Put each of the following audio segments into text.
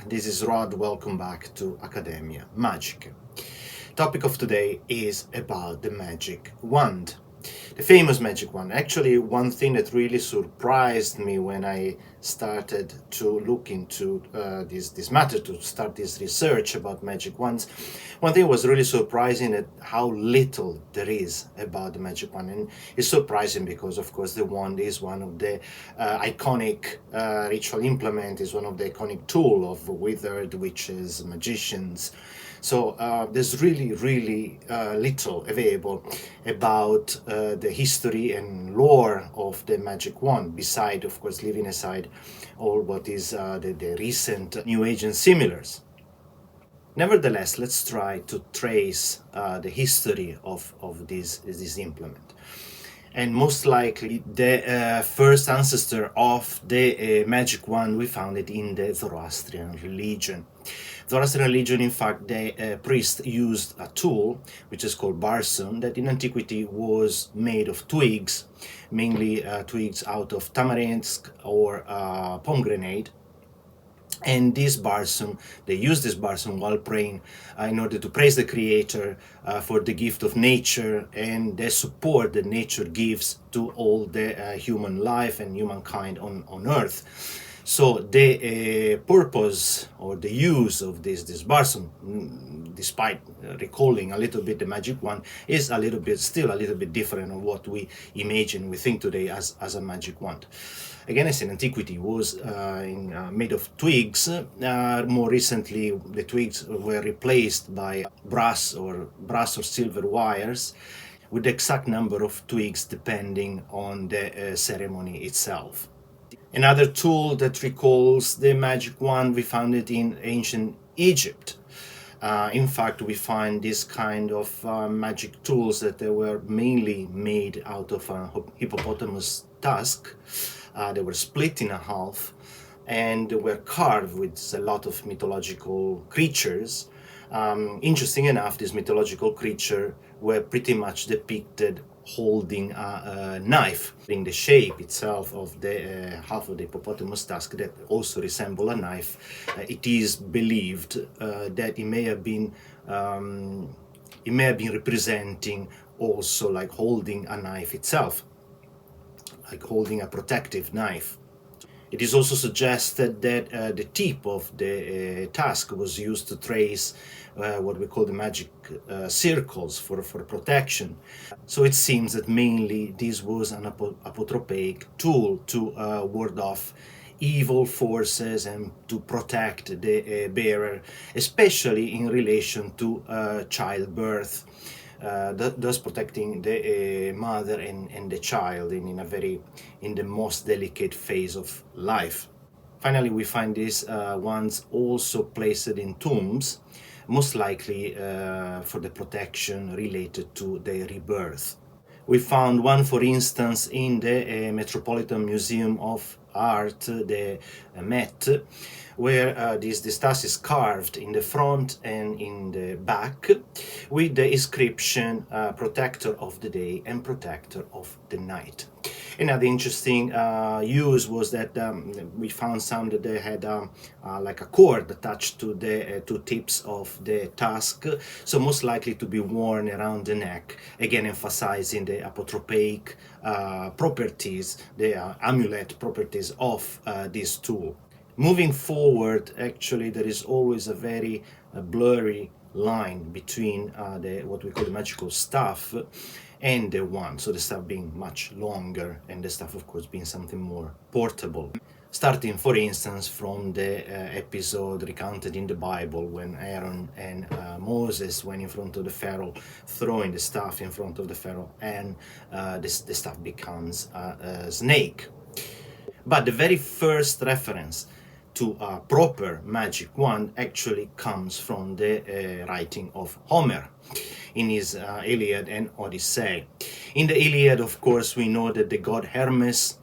this is Rod. Welcome back to Academia Magic. Topic of today is about the magic wand. The famous magic wand. Actually, one thing that really surprised me when I started to look into this matter, to start this research about magic wands, one thing was really surprising at how little there is about the magic wand. And it's surprising because, of course, the wand is one of the iconic ritual implement, is one of the iconic tool of withered witches, magicians. So there's really little available about the history and lore of the magic wand, beside, of course, leaving aside all what is the recent New Age and similars. Nevertheless, let's try to trace the history of this implement. And most likely the first ancestor of the magic wand, we found it in the Zoroastrian religion. Zoroastrian religion, in fact, the priest used a tool which is called barsun, that in antiquity was made of twigs, mainly twigs out of tamarisk or pomegranate. And this barsun, they use this barsun while praying in order to praise the Creator for the gift of nature and the support that nature gives to all the human life and humankind on Earth. So the purpose or the use of this barsun, despite recalling a little bit the magic wand, is still a little bit different of what we imagine, we think today as a magic wand. Again, as in antiquity, was made of twigs. More recently, the twigs were replaced by brass or silver wires, with the exact number of twigs depending on the ceremony itself. Another tool that recalls the magic wand, we found it in ancient Egypt. In fact, we find this kind of magic tools that they were mainly made out of a hippopotamus tusk. They were split in half and were carved with a lot of mythological creatures. Interesting enough, this mythological creature were pretty much depicted holding a knife, in the shape itself of the half of the hippopotamus tusk that also resemble a knife. It is believed that it may have been representing also like holding a knife itself, like holding a protective knife. It is also suggested that the tip of the tusk was used to trace what we call the magic circles for protection. So it seems that mainly this was an apotropaic tool to ward off evil forces and to protect the bearer, especially in relation to childbirth. Thus protecting the mother and the child in the most delicate phase of life. Finally, we find these ones also placed in tombs, most likely for the protection related to the rebirth. We found one, for instance, in the Metropolitan Museum of Art, the Met, where this tusk is carved in the front and in the back with the inscription protector of the day and protector of the night. Another interesting use was that we found some that they had like a cord attached to the two tips of the tusk, so most likely to be worn around the neck, again emphasizing the apotropaic properties, the amulet properties of this tool. Moving forward, actually, there is always a very blurry line between what we call the magical staff and the wand. So the staff being much longer and the staff, of course, being something more portable. Starting, for instance, from the episode recounted in the Bible when Aaron and Moses went in front of the Pharaoh, throwing the staff in front of the Pharaoh, and the staff becomes a snake. But the very first reference to a proper magic wand actually comes from the writing of Homer in his Iliad and Odyssey. In the Iliad, of course, we know that the god Hermes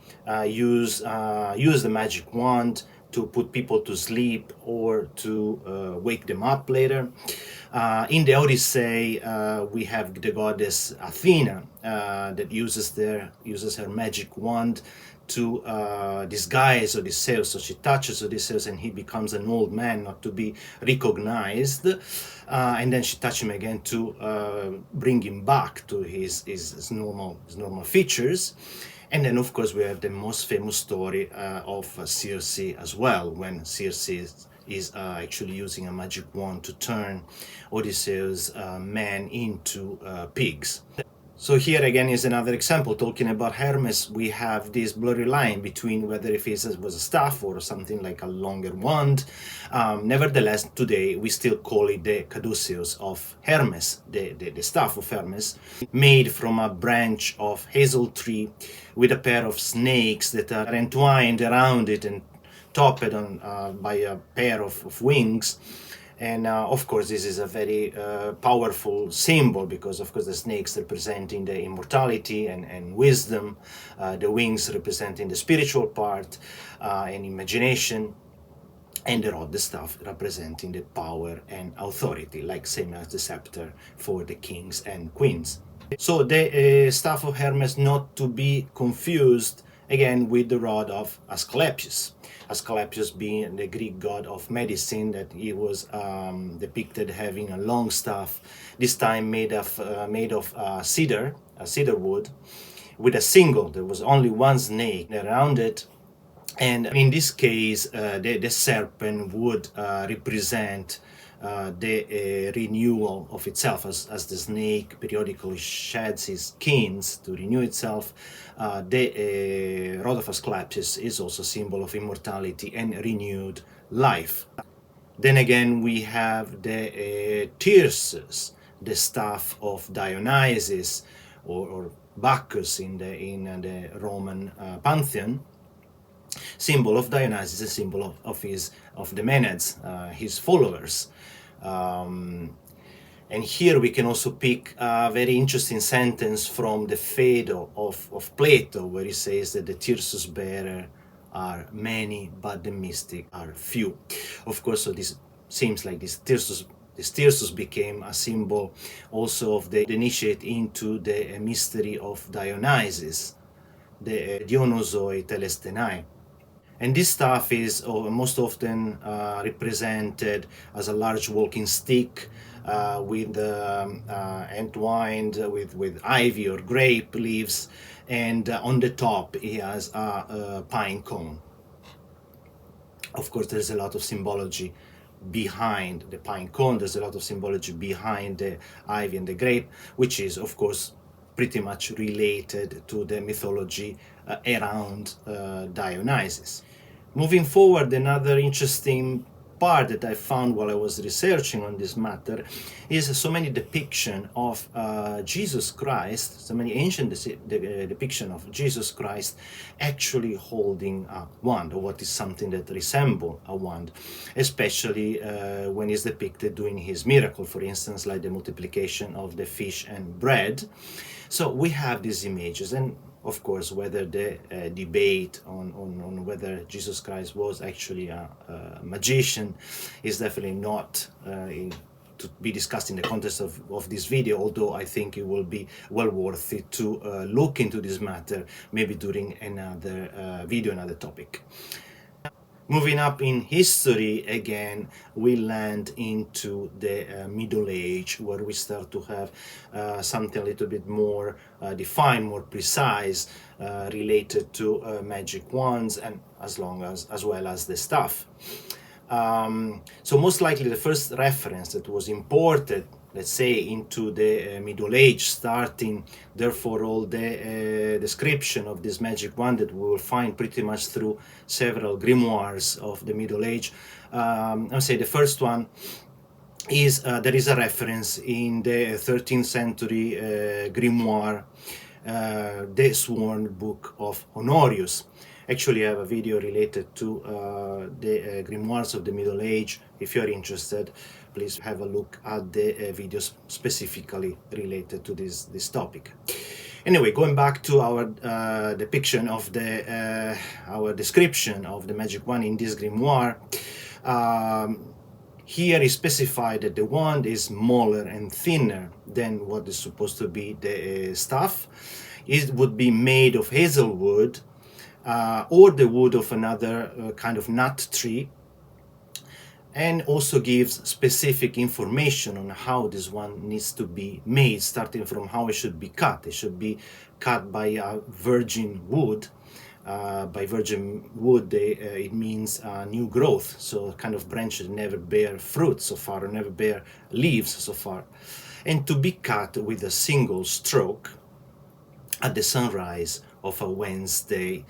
used the magic wand to put people to sleep or to wake them up later. In the Odyssey, we have the goddess Athena that uses her magic wand to disguise Odysseus. So she touches Odysseus and he becomes an old man, not to be recognized. And then she touches him again to bring him back to his normal features. And then, of course, we have the most famous story of Circe as well, when Circe is actually using a magic wand to turn Odysseus' men into pigs. So here again is another example. Talking about Hermes, we have this blurry line between whether if it was a staff or something like a longer wand. Nevertheless, today we still call it the caduceus of Hermes, the staff of Hermes, made from a branch of hazel tree with a pair of snakes that are entwined around it and topped on by a pair of wings. And of course, this is a very powerful symbol, because of course the snakes representing the immortality and wisdom, the wings representing the spiritual part and imagination, and the rod, the staff, representing the power and authority, like same as the scepter for the kings and queens. So the staff of Hermes, not to be confused again with the rod of Asclepius. Asclepius being the Greek god of medicine, that he was depicted having a long staff, this time made of cedar wood, with a single. There was only one snake around it, and in this case, the serpent would represent the renewal of itself, as the snake periodically sheds his skins to renew itself. The rod of Asclepius is also a symbol of immortality and renewed life. Then again, we have the Tirsus, the staff of Dionysus or Bacchus in the Roman pantheon. Symbol of Dionysus, a symbol of the Maenads, his followers. And here we can also pick a very interesting sentence from the Phaedo of Plato, where he says that the Tirsus bearer are many, but the mystic are few. Of course, so this seems like this Tirsus became a symbol also of the initiate into the mystery of Dionysus, the Dionysoi Telestenai. And this staff is most often represented as a large walking stick with entwined with ivy or grape leaves, and on the top he has a pine cone. Of course, there's a lot of symbology behind the pine cone. There's a lot of symbology behind the ivy and the grape, which is, of course, pretty much related to the mythology around Dionysus. Moving forward, another interesting part that I found while I was researching on this matter is so many depiction of Jesus Christ, so many ancient depiction of Jesus Christ actually holding a wand, or what is something that resemble a wand, especially when he's depicted doing his miracle, for instance, like the multiplication of the fish and bread. So we have these images, and of course, whether the debate on whether Jesus Christ was actually a magician is definitely not to be discussed in the context of this video, although I think it will be well worth it to look into this matter, maybe during another video, another topic. Moving up in history again, we land into the Middle Age, where we start to have something a little bit more defined, more precise, related to magic wands, and as well as the staff. So most likely the first reference that was imported, let's say, into the Middle Age, starting therefore all the description of this magic wand that we will find pretty much through several grimoires of the Middle Age. I would say the first one is there is a reference in the 13th century grimoire, the Sworn Book of Honorius. Actually, I have a video related to the grimoires of the Middle Age. If you're interested, please have a look at the videos specifically related to this topic. Anyway, going back to our depiction of our description of the magic wand in this grimoire, here is specified that the wand is smaller and thinner than what is supposed to be the staff. It would be made of hazelwood or the wood of another kind of nut tree, and also gives specific information on how this one needs to be made, starting from how it should be cut. It should be cut by a virgin wood. By virgin wood, it means new growth, so kind of branches never bear fruit so far, or never bear leaves so far, and to be cut with a single stroke at the sunrise of a Wednesday.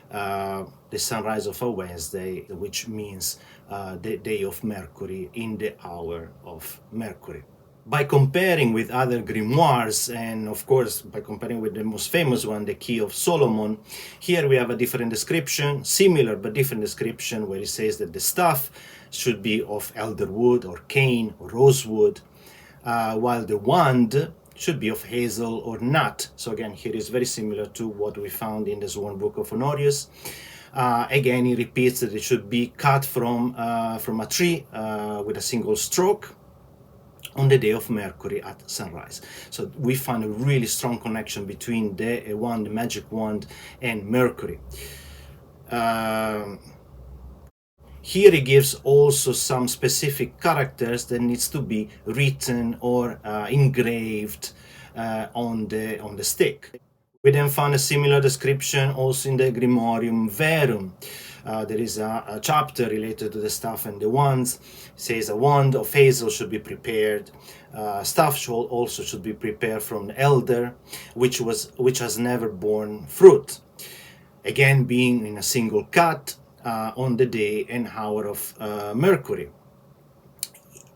The sunrise of a Wednesday, which means the day of Mercury in the hour of Mercury. By comparing with other grimoires, and of course by comparing with the most famous one, the Key of Solomon, here we have a different description, similar but different description, where it says that the staff should be of elder wood or cane or rosewood, while the wand should be of hazel or nut. So again, here is very similar to what we found in the Sworn Book of Honorius. Again, he repeats that it should be cut from a tree with a single stroke on the day of Mercury at sunrise. So we find a really strong connection between the wand, the magic wand, and Mercury. Here he gives also some specific characters that needs to be written or engraved on the stick. We then found a similar description also in the Grimorium Verum. There is a chapter related to the staff and the wands. It says a wand of hazel should be prepared. Staff also should be prepared from the elder, which has never borne fruit. Again, being in a single cut on the day and hour of Mercury.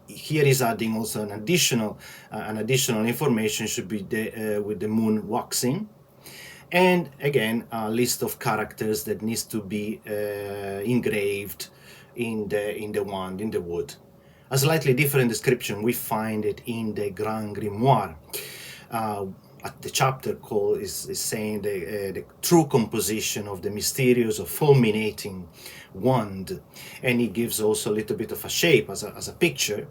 Here is adding also an additional information should be with the moon waxing. And again, a list of characters that needs to be engraved in the wand, in the wood. A slightly different description, we find it in the Grand Grimoire. The chapter called is saying the true composition of the mysterious of fulminating wand, and he gives also a little bit of a shape as a picture,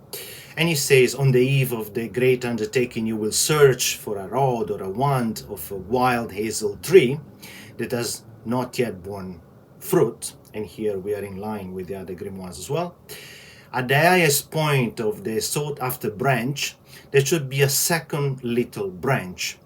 and he says, on the eve of the great undertaking you will search for a rod or a wand of a wild hazel tree that has not yet borne fruit, and here we are in line with the other grimoires as well. At the highest point of the sought after branch there should be a second little branch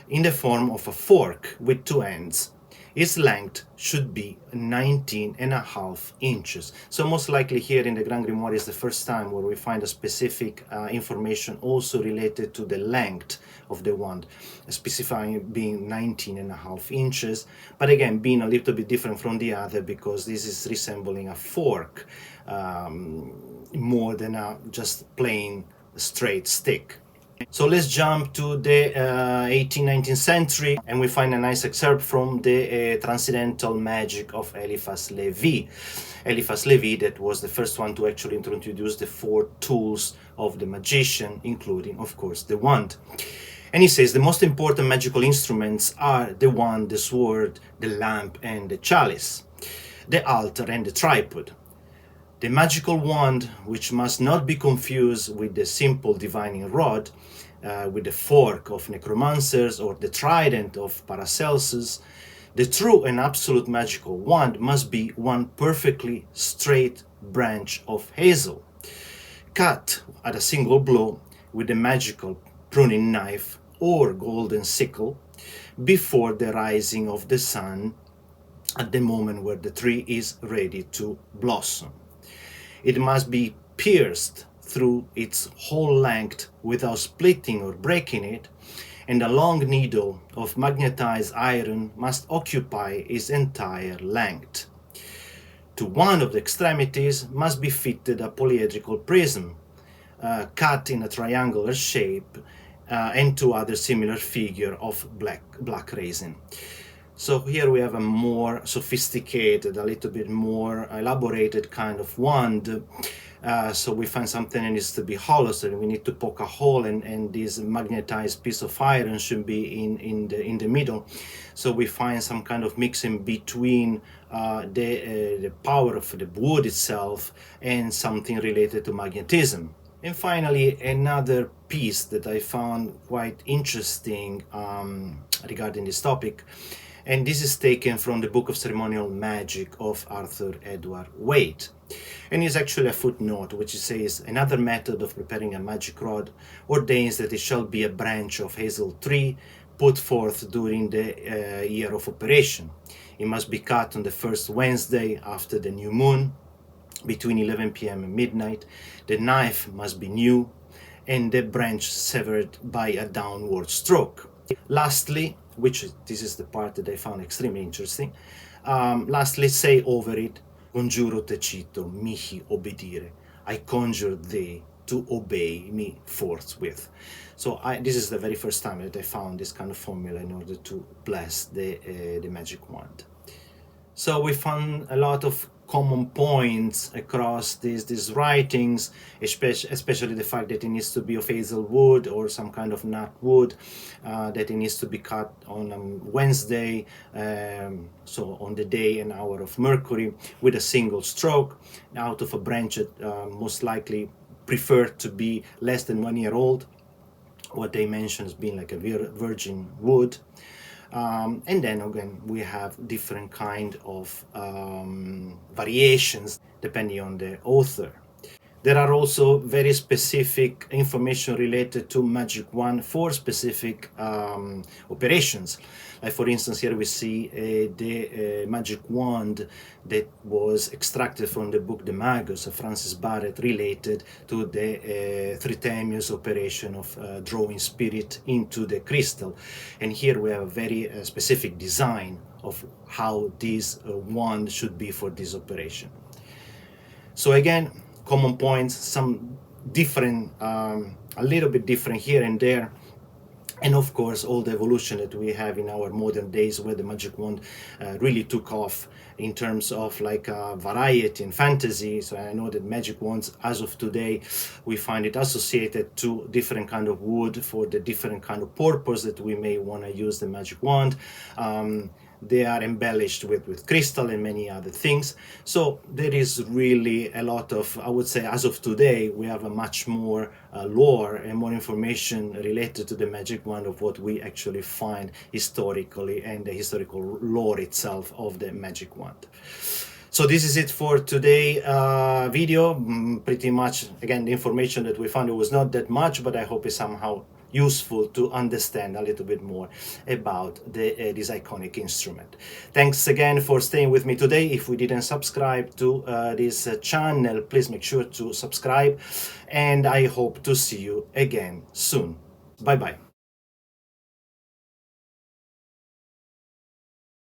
in the form of a fork with two ends. Its length should be 19.5 inches. So most likely here in the Grand Grimoire is the first time where we find a specific information also related to the length of the wand, specifying it being 19.5 inches, but again being a little bit different from the other because this is resembling a fork more than a just plain straight stick. So let's jump to the 18th-19th century, and we find a nice excerpt from the Transcendental Magic of Eliphas Levi. Eliphas Levi, that was the first one to actually introduce the 4 tools of the magician, including, of course, the wand. And he says the most important magical instruments are the wand, the sword, the lamp, and the chalice, the altar, and the tripod. The magical wand, which must not be confused with the simple divining rod, with the fork of necromancers or the trident of Paracelsus, the true and absolute magical wand must be one perfectly straight branch of hazel, cut at a single blow with the magical pruning knife or golden sickle before the rising of the sun at the moment where the tree is ready to blossom. It must be pierced through its whole length without splitting or breaking it, and a long needle of magnetized iron must occupy its entire length. To one of the extremities must be fitted a polyhedral prism, cut in a triangular shape, and 2 other similar figures of black resin. So here we have a more sophisticated, a little bit more elaborated kind of wand, So we find something that needs to be hollow, so we need to poke a hole, and this magnetized piece of iron should be in the middle. So we find some kind of mixing between the power of the wood itself and something related to magnetism. And finally, another piece that I found quite interesting regarding this topic, and this is taken from the Book of Ceremonial Magic of Arthur Edward Waite. And it's actually a footnote which says, another method of preparing a magic rod ordains that it shall be a branch of hazel tree put forth during the year of operation. It must be cut on the first Wednesday after the new moon, between 11 p.m. and midnight. The knife must be new, and the branch severed by a downward stroke. Lastly, which this is the part that I found extremely interesting, lastly, say over it, conjuro te cito, mihi obedire. I conjure thee to obey me forthwith. So this is the very first time that I found this kind of formula in order to bless the magic wand. So we found a lot of common points across these writings, especially the fact that it needs to be of hazel wood or some kind of nut wood, that it needs to be cut on Wednesday, so on the day and hour of Mercury, with a single stroke, out of a branch that most likely preferred to be less than 1 year old, what they mention as being like a virgin wood. And then again, we have different kind of variations depending on the author. There are also very specific information related to magic wand for specific operations. Like for instance, here we see the magic wand that was extracted from the book De Magos of Francis Barrett, related to the Tritemius operation of drawing spirit into the crystal. And here we have a very specific design of how this wand should be for this operation. So again, common points, some different, a little bit different here and there. And of course, all the evolution that we have in our modern days, where the magic wand really took off in terms of like variety and fantasy. So I know that magic wands, as of today, we find it associated to different kind of wood for the different kind of purpose that we may want to use the magic wand. They are embellished with crystal and many other things. So there is really a lot of, I would say, as of today, we have a much more lore and more information related to the magic wand of what we actually find historically and the historical lore itself of the magic wand. So this is it for today video. Pretty much, again, the information that we found, it was not that much, but I hope it's somehow useful to understand a little bit more about this iconic instrument. Thanks again for staying with me today. If we didn't subscribe to this channel, please make sure to subscribe, and I hope to see you again soon. Bye bye.